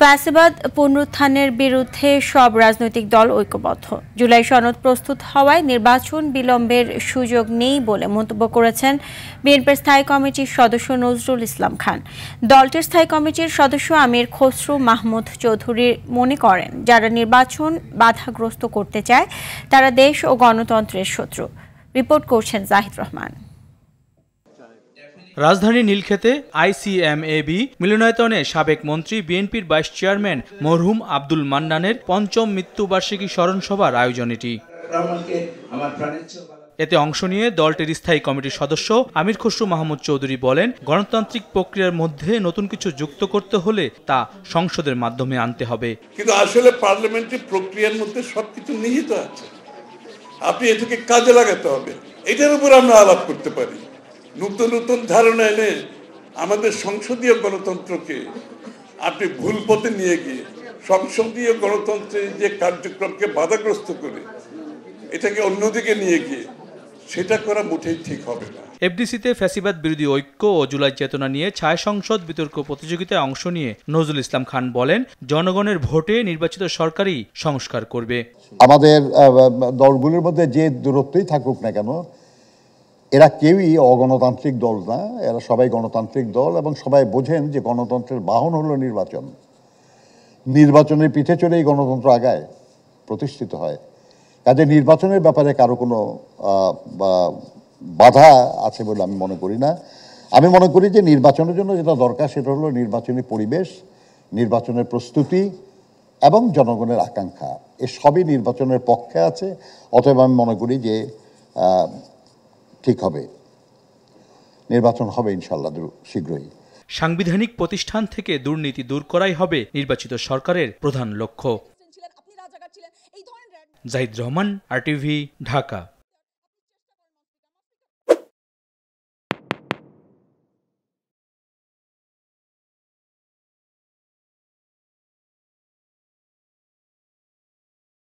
ফ্যাসিবাদ পুনরুত্থানের বিরুদ্ধে সব রাজনৈতিক দল ঐক্যবদ্ধ। জুলাই সনদ প্রস্তুত হওয়ায় নির্বাচন বিলম্বের সুযোগ নেই বলে মন্তব্য করেছেন বিএনপির স্থায়ী কমিটির সদস্য নজরুল ইসলাম খান। দলটির স্থায়ী কমিটির সদস্য আমির খসরু মাহমুদ চৌধুরী মনে করেন, যারা নির্বাচন বাধাগ্রস্ত করতে চায় তারা দেশ ও গণতন্ত্রের শত্রু। রিপোর্ট করছেন জাহিদ রহমান। রাজধানী নীলক্ষেতে আইসিএমএবি মিলনায়তনে সাবেক মন্ত্রী বিএনপির ভাইস চেয়ারম্যান মরহুম আব্দুল মান্নানের পঞ্চম মৃত্যুবার্ষিকী স্মরণ সভার আয়োজন এটি। এতে অংশ নিয়ে দলটির স্থায়ী কমিটির সদস্য আমির খসরু মাহমুদ চৌধুরী বলেন, গণতান্ত্রিক প্রক্রিয়ার মধ্যে নতুন কিছু যুক্ত করতে হলে তা সংসদের মাধ্যমে আনতে হবে। কিন্তু আসলে পার্লামেন্টারি প্রক্রিয়ার মধ্যে সবকিছু নিহিত আছে, আপনি এটাকে কাজে লাগাতে হবে। এটার উপর আমরা আলাপ করতে পারি, নতুন নতুন ধারণা এনে আমাদের সংসদীয় গণতন্ত্রকে আপনি ভুল পথে নিয়ে গিয়ে সংসদীয় গণতন্ত্রের যে কার্যক্রমকে বাধাগ্রস্ত করে এটাকে অন্যদিকে নিয়ে গিয়ে সেটা করা মোটেই ঠিক হবে না। এফডিসিতে ফ্যাসিবাদ বিরোধী ঐক্য ও জুলাই চেতনা নিয়ে ছায়া সংসদ বিতর্ক প্রতিযোগিতায় অংশ নিয়ে নজরুল ইসলাম খান বলেন, জনগণের ভোটে নির্বাচিত সরকারই সংস্কার করবে। আমাদের দলগুলোর মধ্যে যে দূরত্বই থাকুক না কেন, এরা কেউই অগণতান্ত্রিক দল না, এরা সবাই গণতান্ত্রিক দল এবং সবাই বোঝেন যে গণতন্ত্রের বাহন হলো নির্বাচন। নির্বাচনের পিঠে চড়েই গণতন্ত্র আগায়, প্রতিষ্ঠিত হয়। কাজে নির্বাচনের ব্যাপারে কারো কোনো বাধা আছে বলে আমি মনে করি না। আমি মনে করি যে নির্বাচনের জন্য যেটা দরকার সেটা হলো নির্বাচনী পরিবেশ, নির্বাচনের প্রস্তুতি এবং জনগণের আকাঙ্ক্ষা, এ সবই নির্বাচনের পক্ষে আছে। অতএব আমি মনে করি যে ঠিক হবে, নির্বাচন হবে ইনশাআল্লাহ শীঘ্রই। সাংবিধানিক প্রতিষ্ঠান থেকে দুর্নীতি দূর করাই হবে নির্বাচিত সরকারের প্রধান লক্ষ্য। জাহিদ রহমান, RTV, ঢাকা।